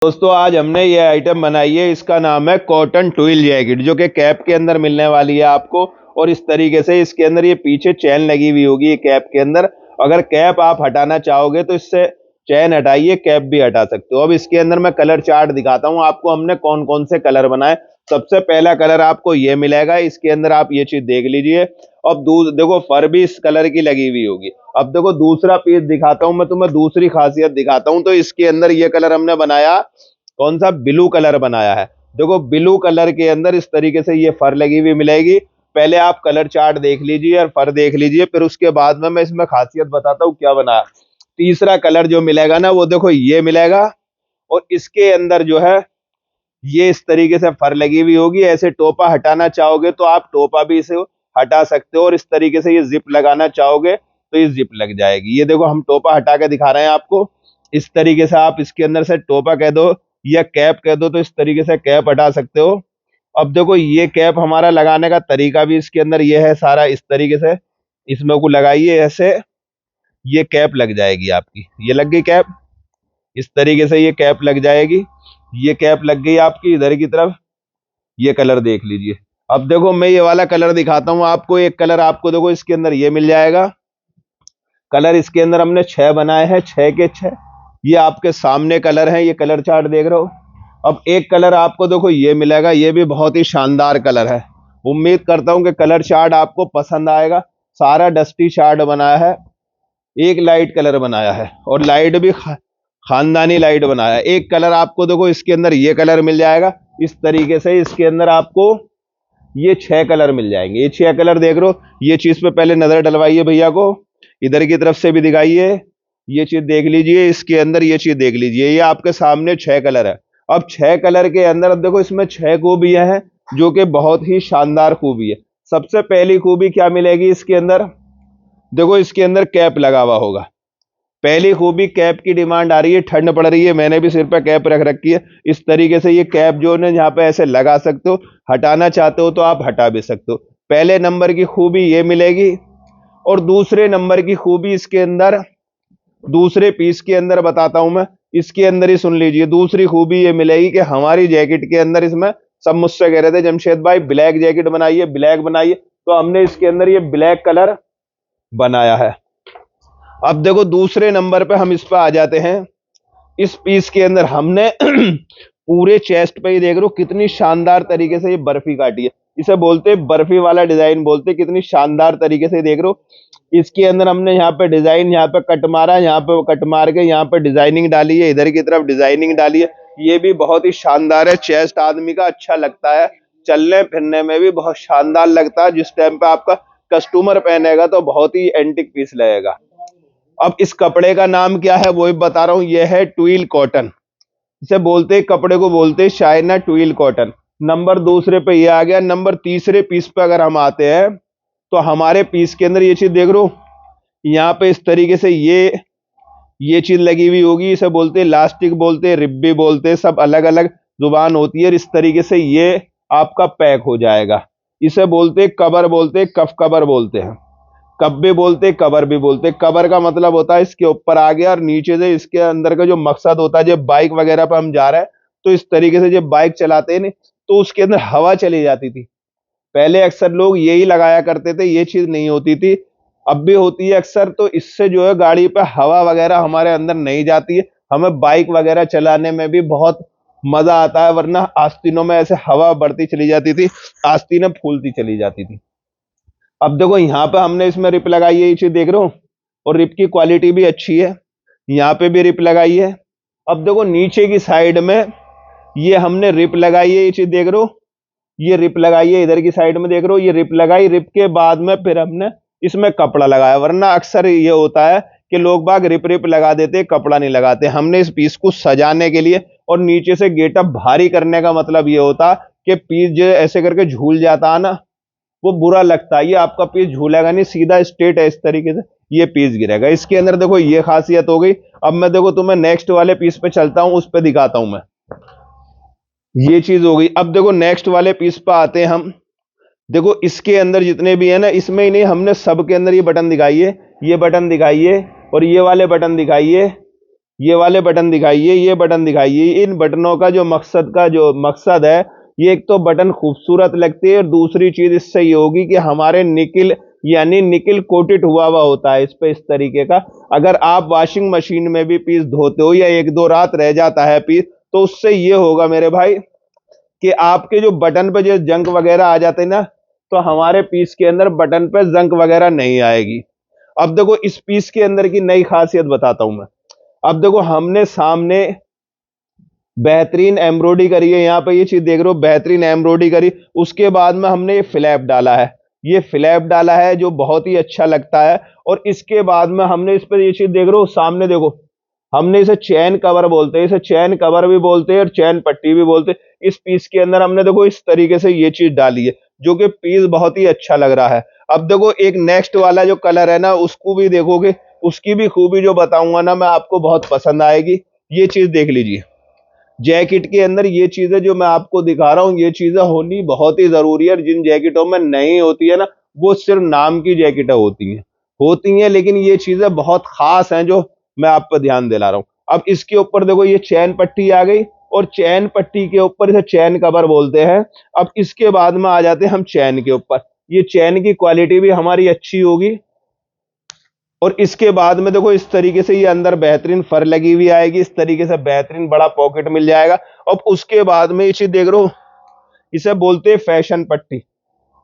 दोस्तों आज हमने ये आइटम बनाई है, इसका नाम है कॉटन ट्विल जैकेट, जो कि कैप के अंदर मिलने वाली है आपको। और इस तरीके से इसके अंदर ये पीछे चैन लगी हुई होगी ये कैप के अंदर। अगर कैप आप हटाना चाहोगे तो इससे चैन हटाइए, कैप भी हटा सकते हो। अब इसके अंदर मैं कलर चार्ट दिखाता हूँ आपको, हमने कौन कौन से कलर बनाए। सबसे पहला कलर आपको ये मिलेगा, इसके अंदर आप ये चीज देख लीजिए। अब देखो फर भी इस कलर की लगी हुई होगी। अब देखो दूसरा पीस दिखाता हूं मैं तुम्हें, दूसरी खासियत दिखाता हूं। तो इसके अंदर ये कलर हमने बनाया, कौन सा, ब्लू कलर बनाया है। देखो ब्लू कलर के अंदर इस तरीके से ये फर लगी हुई मिलेगी। पहले आप कलर चार्ट देख लीजिए और फर देख लीजिए, फिर उसके बाद में मैं इसमें खासियत बताता हूँ क्या बनाया। तीसरा कलर जो मिलेगा ना, वो देखो ये मिलेगा। और इसके अंदर जो है ये इस तरीके से फर लगी हुई होगी। ऐसे टोपा हटाना चाहोगे तो आप टोपा भी इसे हटा सकते हो, और इस तरीके से ये जिप लगाना चाहोगे तो ये जिप लग जाएगी। ये देखो हम टोपा हटा के दिखा रहे हैं आपको। इस तरीके से आप इसके अंदर से टोपा कह दो या कैप कह दो, तो इस तरीके से कैप हटा सकते हो। अब देखो ये कैप हमारा लगाने का तरीका भी इसके अंदर ये है सारा। इस तरीके से इसमें को लगाइए, ऐसे ये कैप लग जाएगी आपकी। ये लग गई कैप, इस तरीके से ये कैप लग जाएगी। ये कैप लग गई आपकी इधर की तरफ। ये कलर देख लीजिए। अब देखो मैं ये वाला कलर दिखाता हूँ आपको। एक कलर आपको देखो इसके अंदर ये मिल जाएगा। कलर इसके अंदर हमने 6 बनाए हैं, 6 के 6 ये आपके सामने कलर हैं। ये कलर चार्ट देख रहे हो। अब एक कलर आपको देखो ये मिलेगा, ये भी बहुत ही शानदार कलर है। उम्मीद करता हूं कि कलर चार्ट आपको पसंद आएगा। सारा डस्टी चार्ट बनाया है, एक लाइट कलर बनाया है, और लाइट भी खानदानी लाइट बनाया है। एक कलर आपको देखो इसके अंदर ये कलर मिल जाएगा। इस तरीके से इसके अंदर आपको ये 6 कलर मिल जाएंगे। ये 6 कलर देख रहे हो। ये चीज पे पहले नजर डलवाइए भैया को, इधर की तरफ से भी दिखाइए। ये चीज देख लीजिए, इसके अंदर ये चीज देख लीजिए। ये आपके सामने 6 कलर है। अब 6 कलर के अंदर अब देखो इसमें 6 खूबियां हैं, जो कि बहुत ही शानदार खूबी है। सबसे पहली खूबी क्या मिलेगी इसके अंदर, देखो इसके अंदर कैप लगा हुआ होगा। पहली खूबी कैप की डिमांड आ रही है, ठंड पड़ रही है, मैंने भी सिर पे कैप रख रखी है। इस तरीके से ये कैप जो है यहाँ पे ऐसे लगा सकते हो। हटाना चाहते हो तो आप हटा भी सकते हो। पहले नंबर की खूबी ये मिलेगी। और दूसरे नंबर की खूबी इसके अंदर, दूसरे पीस के अंदर बताता हूं मैं, इसके अंदर ही सुन लीजिए। दूसरी खूबी ये मिलेगी कि हमारी जैकेट के अंदर, इसमें सब मुझसे कह रहे थे जमशेद भाई ब्लैक जैकेट बनाइए, ब्लैक बनाइए, तो हमने इसके अंदर ये ब्लैक कलर बनाया है। अब देखो दूसरे नंबर पे हम इस पे आ जाते हैं। इस पीस के अंदर हमने पूरे चेस्ट पे ही देख रहे हो कितनी शानदार तरीके से ये बर्फी काटी है। इसे बोलते हैं बर्फी वाला डिजाइन बोलते हैं। कितनी शानदार तरीके से देख रहे हो। इसके अंदर हमने यहाँ पे डिजाइन, यहाँ पे कट मारा, यहाँ पे कट मार के यहाँ पे डिजाइनिंग डाली है, इधर की तरफ डिजाइनिंग डाली है। ये भी बहुत ही शानदार है। चेस्ट आदमी का अच्छा लगता है, चलने फिरने में भी बहुत शानदार लगता है। जिस टाइम पे आपका कस्टमर पहनेगा तो बहुत ही एंटिक पीस लगेगा। अब इस कपड़े का नाम क्या है वो भी बता रहा हूं। यह है ट्विल कॉटन। इसे बोलते हैं, कपड़े को बोलते हैं शाइना ट्विल कॉटन। नंबर दूसरे पे ये आ गया। नंबर तीसरे पीस पे अगर हम आते हैं तो हमारे पीस के अंदर ये चीज देख रो, यहाँ पे इस तरीके से ये चीज लगी हुई होगी। इसे बोलते हैं लास्टिक, बोलते हैं रिब्बी, बोलते हैं, सब अलग अलग जुबान होती है। इस तरीके से ये आपका पैक हो जाएगा। इसे बोलते हैं कवर, बोलते हैं कफ कवर बोलते हैं, कब भी बोलते हैं, कवर भी बोलते हैं। कवर का मतलब होता है इसके ऊपर आ गया और नीचे से इसके अंदर का जो मकसद होता है, जब बाइक वगैरह पर हम जा रहे हैं तो इस तरीके से जब बाइक चलाते हैं तो उसके अंदर हवा चली जाती थी। पहले अक्सर लोग यही लगाया करते थे, ये चीज नहीं होती थी। अब भी होती है अक्सर। तो इससे जो है गाड़ी पे हवा वगैरह हमारे अंदर नहीं जाती है, हमें बाइक वगैरह चलाने में भी बहुत मजा आता है। वरना आस्तीनों में ऐसे हवा बढ़ती चली जाती थी, आस्तीनें फूलती चली जाती थी। अब देखो यहाँ पे हमने इसमें रिप लगाई है, ये चीज देख रहे हो, और रिप की क्वालिटी भी अच्छी है। यहाँ पे भी रिप लगाई है। अब देखो नीचे की साइड में ये हमने रिप लगाई है, ये चीज देख रहे हो, ये रिप लगाई है। इधर की साइड में देख रहे हो ये रिप लगाई। रिप के बाद में फिर हमने इसमें कपड़ा लगाया। वरना अक्सर ये होता है कि लोग बाग रिप रिप लगा देते, कपड़ा नहीं लगाते। हमने इस पीस को सजाने के लिए और नीचे से गेटअप भारी करने का मतलब ये होता कि पीस जो ऐसे करके झूल जाता है ना, वो बुरा लगता है। ये आपका पीस झूलेगा नहीं, सीधा स्ट्रेट है, इस तरीके से ये पीस गिरेगा। इसके अंदर देखो ये खासियत हो गई। अब मैं देखो तुम्हें नेक्स्ट वाले पीस पे चलता हूं, उस पे दिखाता हूं मैं। ये चीज हो गई। अब देखो नेक्स्ट वाले पीस पे आते हैं हम। देखो इसके अंदर जितने भी है ना, इसमें ही नहीं, हमने सबके अंदर ये बटन दिखाइए, ये बटन दिखाइए, और ये वाले बटन दिखाइए, ये वाले बटन दिखाइए, ये बटन दिखाइए। इन बटनों का जो मकसद है, ये एक तो बटन खूबसूरत लगती है और दूसरी चीज इससे ये होगी कि हमारे निकिल यानी निकिल कोटेड हुआ हुआ होता है इस पे, इस तरीके का। अगर आप वॉशिंग मशीन में भी पीस धोते हो या एक दो रात रह जाता है पीस, तो उससे ये होगा मेरे भाई कि आपके जो बटन पे जो जंग वगैरह आ जाते हैं ना, तो हमारे पीस के अंदर बटन पे जंग वगैरह नहीं आएगी। अब देखो इस पीस के अंदर की नई खासियत बताता हूं मैं। अब देखो हमने सामने बेहतरीन एम्ब्रॉयडरी करी है, यहाँ पे ये चीज देख रहे हो, बेहतरीन एम्ब्रॉयडरी करी। उसके बाद में हमने ये फ्लैप डाला है, ये फ्लैप डाला है जो बहुत ही अच्छा लगता है। और इसके बाद में हमने इस पर ये चीज देख रहे हो सामने, देखो हमने इसे चैन कवर बोलते हैं, इसे चैन कवर भी बोलते हैं और चैन पट्टी भी बोलते हैं। इस पीस के अंदर हमने देखो इस तरीके से ये चीज डाली है, जो कि पीस बहुत ही अच्छा लग रहा है। अब देखो एक नेक्स्ट वाला जो कलर है ना, उसको भी देखोगे, उसकी भी खूबी जो बताऊंगा ना मैं, आपको बहुत पसंद आएगी। ये चीज देख लीजिए, जैकेट के अंदर ये चीजें जो मैं आपको दिखा रहा हूँ, ये चीजें होनी बहुत ही जरूरी है। जिन जैकेटों में नहीं होती है ना, वो सिर्फ नाम की जैकेटें होती हैं, लेकिन ये चीजें बहुत खास हैं जो मैं आप पर ध्यान दिला रहा हूँ। अब इसके ऊपर देखो ये चैन पट्टी आ गई, और चैन पट्टी के ऊपर इसे चैन कवर बोलते हैं। अब इसके बाद में आ जाते हैं हम चैन के ऊपर। ये चैन की क्वालिटी भी हमारी अच्छी होगी, और इसके बाद में देखो इस तरीके से ये अंदर बेहतरीन फर लगी हुई आएगी, इस तरीके से बेहतरीन बड़ा पॉकेट मिल जाएगा। अब उसके बाद में ये चीज देख रहे हो, इसे बोलते हैं फैशन पट्टी।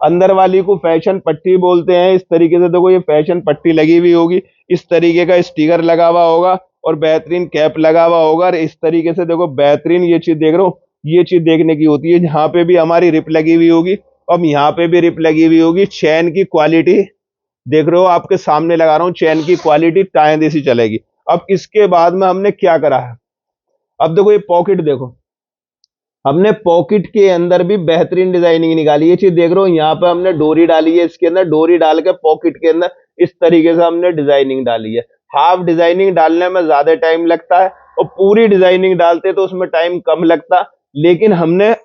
अंदर वाली को फैशन पट्टी बोलते हैं। इस तरीके से देखो ये फैशन पट्टी लगी हुई होगी, इस तरीके का स्टिकर लगा हुआ होगा और बेहतरीन कैप लगा हुआ होगा। और इस तरीके से देखो बेहतरीन ये चीज देख रहे हो, ये चीज देखने की होती है। यहाँ पे भी हमारी रिप लगी हुई होगी, अब यहाँ पे भी रिप लगी हुई होगी। चैन की क्वालिटी देख रहे हो, आपके सामने लगा रहा हूं, चैन की क्वालिटी टाइम जैसी चलेगी। अब इसके बाद में हमने क्या करा है, अब देखो ये पॉकेट देखो, हमने पॉकेट के अंदर भी बेहतरीन डिजाइनिंग निकाली। ये चीज देख रहे हो, यहाँ पे हमने डोरी डाली है, इसके अंदर डोरी डाल के पॉकेट के अंदर इस तरीके से हमने डिजाइनिंग डाली है। हाफ डिजाइनिंग डालने में ज्यादा टाइम लगता है, और पूरी डिजाइनिंग डालते तो उसमें टाइम कम लगता, लेकिन हमने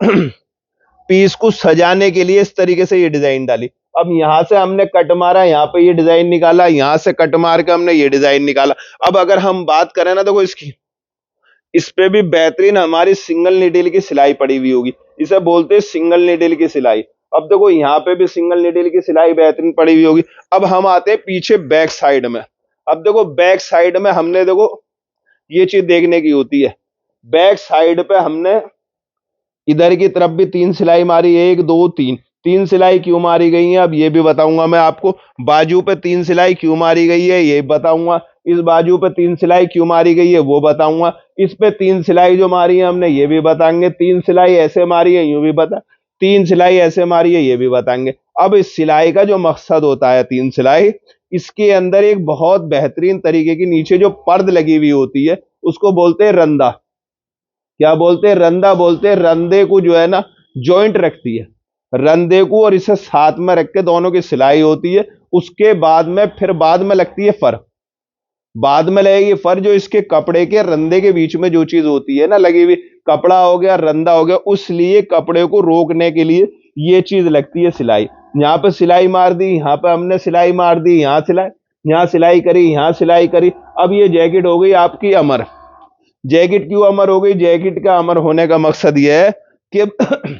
पीस को सजाने के लिए इस तरीके से ये डिजाइन डाली। अब यहां से हमने कट मारा, यहाँ पे ये डिजाइन निकाला, यहां से कट मार के हमने ये डिजाइन निकाला। अब अगर हम बात करें ना, देखो इसकी, इस पे भी बेहतरीन हमारी सिंगल नीडल की सिलाई पड़ी हुई होगी, इसे बोलते हैं सिंगल नीडल की सिलाई। अब देखो यहाँ पे भी सिंगल नीडल की सिलाई बेहतरीन पड़ी हुई होगी। अब हम आते हैं पीछे बैक साइड में। अब देखो बैक साइड में हमने देखो ये चीज देखने की होती है, बैक साइड पे हमने इधर की तरफ भी 3 सिलाई मारी, 1 2 3, 3 सिलाई क्यों मारी गई है अब ये भी बताऊंगा मैं आपको। बाजू पे 3 सिलाई क्यों मारी गई है ये बताऊंगा, इस बाजू पे 3 सिलाई क्यों मारी गई है वो बताऊंगा, इस पे 3 सिलाई जो मारी है हमने ये भी बताएंगे, 3 सिलाई ऐसे मारी है यूं भी बता, 3 सिलाई ऐसे मारी है ये भी बताएंगे। अब इस सिलाई का जो मकसद होता है 3 सिलाई, इसके अंदर एक बहुत बेहतरीन तरीके की नीचे जो पर्द लगी हुई होती है, उसको बोलते हैं रंदा। क्या बोलते हैं, रंदा बोलते हैं। रंदे को जो है ना जॉइंट रखती है, रंदे को, और इसे साथ में रख के दोनों की सिलाई होती है। उसके बाद में फिर बाद में लगती है फर, बाद में लगेगी फर, जो इसके कपड़े के रंदे के बीच में जो चीज होती है ना लगी हुई, कपड़ा हो गया रंदा हो गया, उसलिए कपड़े को रोकने के लिए ये चीज लगती है सिलाई। यहाँ पे सिलाई मार दी, यहाँ पे हमने सिलाई मार दी, यहाँ सिलाई करी, यहाँ सिलाई करी। अब ये जैकेट हो गई आपकी अमर। जैकेट क्यों अमर हो गई, जैकेट का अमर होने का मकसद यह है कि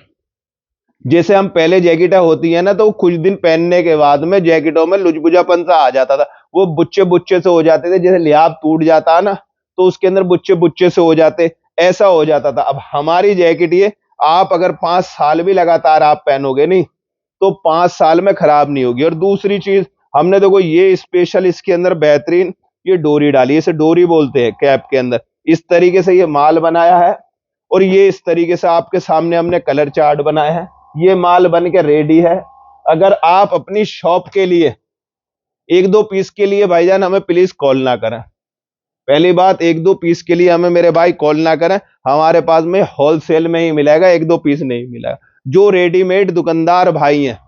जैसे हम पहले जैकेटें होती है ना, तो कुछ दिन पहनने के बाद में जैकेटों में लुचबुचापन सा आ जाता था, वो बुच्चे बुच्चे से हो जाते थे, जैसे लिहाफ टूट जाता है ना, तो उसके अंदर बुच्चे बुच्चे से हो जाते, ऐसा हो जाता था। अब हमारी जैकेट ये, आप अगर 5 साल भी लगातार आप पहनोगे नहीं, तो 5 साल में खराब नहीं होगी। और दूसरी चीज, हमने देखो ये स्पेशल इसके अंदर बेहतरीन ये डोरी डाली है, इसे डोरी बोलते हैं कैप के अंदर। इस तरीके से ये माल बनाया है, और ये इस तरीके से आपके सामने हमने कलर चार्ट बनाए हैं। ये माल बन के रेडी है। अगर आप अपनी शॉप के लिए 1-2 पीस के लिए भाईजान हमें प्लीज कॉल ना करें। पहली बात, 1-2 पीस के लिए हमें मेरे भाई कॉल ना करें, हमारे पास में होलसेल में ही मिलेगा, 1-2 पीस नहीं मिलेगा। जो रेडीमेड दुकानदार भाई हैं,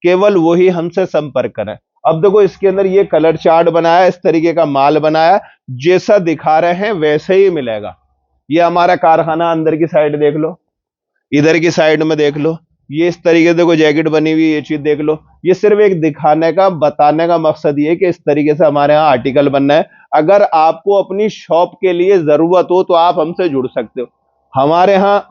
केवल वही हमसे संपर्क करें। अब देखो इसके अंदर ये कलर चार्ट बनाया, इस तरीके का माल बनाया, जैसा दिखा रहे हैं वैसे ही मिलेगा। ये हमारा कारखाना, अंदर की साइड देख लो, इधर की साइड में देख लो, ये इस तरीके से कोई जैकेट बनी हुई, ये चीज देख लो। ये सिर्फ एक दिखाने का, बताने का मकसद ये है कि इस तरीके से हमारे यहाँ आर्टिकल बनना है। अगर आपको अपनी शॉप के लिए जरूरत हो तो आप हमसे जुड़ सकते हो। हमारे यहाँ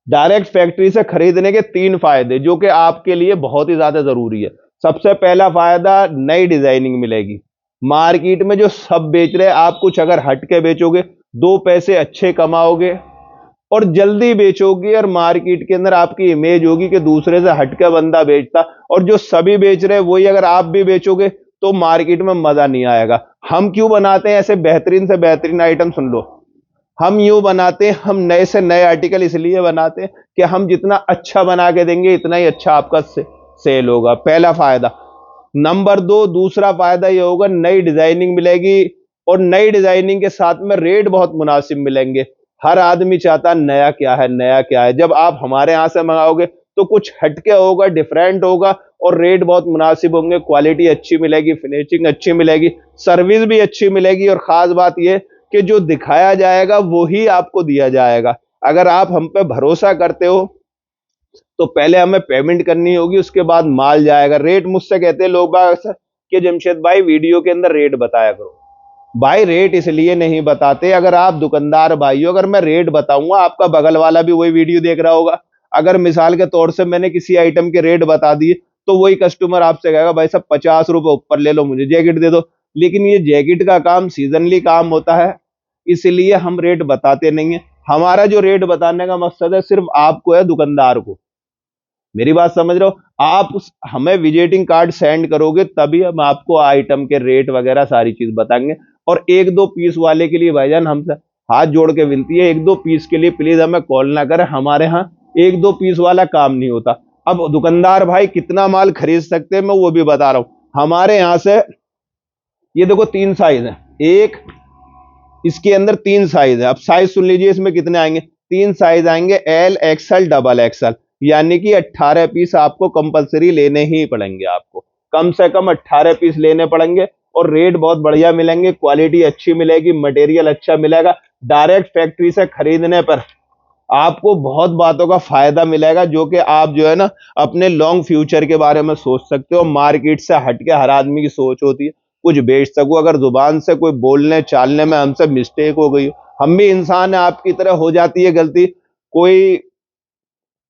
डायरेक्ट फैक्ट्री से खरीदने के 3 फायदे जो कि आपके लिए बहुत ही ज्यादा जरूरी है। सबसे पहला फायदा, नई डिजाइनिंग मिलेगी। मार्केट में जो सब बेच रहे हैं, आप कुछ अगर हट के बेचोगे, 2 पैसे अच्छे कमाओगे और जल्दी बेचोगे, और मार्केट के अंदर आपकी इमेज होगी कि दूसरे से हटके बंदा बेचता, और जो सभी बेच रहे हैं वही अगर आप भी बेचोगे तो मार्केट में मजा नहीं आएगा। हम क्यों बनाते हैं ऐसे बेहतरीन से बेहतरीन आइटम? सुन लो, हम यूं बनाते हैं, हम नए से नए आर्टिकल इसलिए बनाते हैं कि हम जितना अच्छा बना के देंगे इतना ही अच्छा आपका सेल होगा। पहला फायदा। नंबर 2, दूसरा फायदा ये होगा, नई डिजाइनिंग मिलेगी, और नई डिजाइनिंग के साथ में रेट बहुत मुनासिब मिलेंगे। हर आदमी चाहता है नया क्या है, नया क्या है। जब आप हमारे यहां से मंगाओगे तो कुछ हटके होगा, डिफरेंट होगा, और रेट बहुत मुनासिब होंगे। क्वालिटी अच्छी मिलेगी, फिनिशिंग अच्छी मिलेगी, सर्विस भी अच्छी मिलेगी, और खास बात यह कि जो दिखाया जाएगा वो ही आपको दिया जाएगा। अगर आप हम पे भरोसा करते हो तो पहले हमें पेमेंट करनी होगी, उसके बाद माल जाएगा। रेट मुझसे कहते हैं लोग बाग अक्सर कि जमशेद भाई वीडियो के अंदर रेट बताया करो। भाई रेट इसलिए नहीं बताते, अगर आप दुकानदार भाई हो, अगर मैं रेट बताऊंगा आपका बगल वाला भी वही वीडियो देख रहा होगा। अगर मिसाल के तौर से मैंने किसी आइटम के रेट बता दिए तो वही कस्टमर आपसे कहेगा भाई साहब 50 रुपए ऊपर ले लो, मुझे जैकेट दे दो। लेकिन ये जैकेट का काम सीजनली काम होता है, इसलिए हम रेट बताते नहीं है। हमारा जो रेट बताने का मकसद है सिर्फ आपको है, दुकानदार को। मेरी बात समझ रहे हो? आप हमें विजिटिंग कार्ड सेंड करोगे तभी हम आपको आइटम के रेट वगैरह सारी चीज बताएंगे। और 1-2 पीस वाले के लिए भाईजान हमसे हाथ जोड़ के विनती है, 1-2 पीस के लिए प्लीज हमें कॉल ना करें। हमारे यहाँ 1-2 पीस वाला काम नहीं होता। अब दुकानदार भाई कितना माल खरीद सकते हैं मैं वो भी बता रहा हूं। हमारे यहाँ से ये देखो 3 साइज है, एक इसके अंदर 3 साइज है। अब साइज सुन लीजिए, इसमें कितने आएंगे? 3 साइज आएंगे, एल, एक्सएल, डबल एक्सएल। यानी कि 18 पीस आपको कंपलसरी लेने ही पड़ेंगे। आपको कम से कम 18 पीस लेने पड़ेंगे, और रेट बहुत बढ़िया मिलेंगे, क्वालिटी अच्छी मिलेगी, मटेरियल अच्छा मिलेगा। डायरेक्ट फैक्ट्री से खरीदने पर आपको बहुत बातों का फायदा मिलेगा, जो कि आप जो है ना अपने लॉन्ग फ्यूचर के बारे में सोच सकते हो। मार्केट से हटके हर आदमी की सोच होती है कुछ बेच सकूं। अगर जुबान से कोई बोलने चालने में हमसे मिस्टेक हो गई, हम भी इंसान है, आपकी तरह हो जाती है गलती, कोई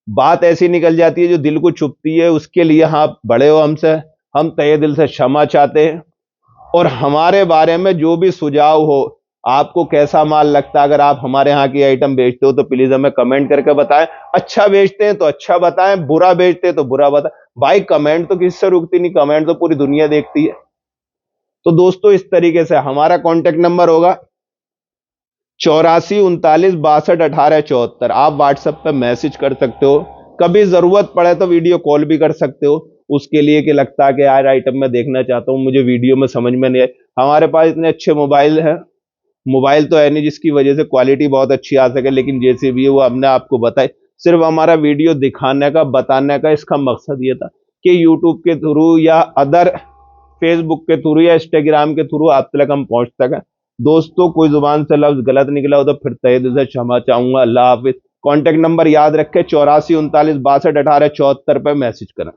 बात ऐसी निकल जाती है जो दिल को चुभती है, उसके लिए आप बड़े हो हमसे, हम तहे दिल से क्षमा चाहते हैं। और हमारे बारे में जो भी सुझाव हो, आपको कैसा माल लगता है, अगर आप हमारे यहाँ की आइटम बेचते हो तो प्लीज हमें कमेंट करके बताएं। अच्छा बेचते हैं तो अच्छा बताएं, बुरा बेचते हैं तो बुरा बताएं। भाई कमेंट तो किससे रुकती नहीं, कमेंट तो पूरी दुनिया देखती है। तो दोस्तों इस तरीके से हमारा कॉन्टेक्ट नंबर होगा 84 39 62 18 74। आप व्हाट्सएप पे मैसेज कर सकते हो, कभी जरूरत पड़े तो वीडियो कॉल भी कर सकते हो। उसके लिए कि लगता है कि यार आइटम मैं देखना चाहता हूँ, मुझे वीडियो में समझ में नहीं आए। हमारे पास इतने अच्छे मोबाइल हैं, मोबाइल तो है नहीं जिसकी वजह से क्वालिटी बहुत अच्छी आ सके, लेकिन जैसे भी है वो हमने आपको बताए। सिर्फ हमारा वीडियो दिखाने का, बताने का, इसका मकसद ये था कि यूट्यूब के थ्रू या अदर फेसबुक के थ्रू या इंस्टाग्राम के थ्रू आप तक हम पहुंच सकें। दोस्तों कोई जुबान से लफ्ज गलत निकला हो तो फिर तहे दिल से क्षमा चाहूंगा। अल्लाह हाफिज। कॉन्टेक्ट नंबर याद रखें 84 39 62 18 74 पे मैसेज करें।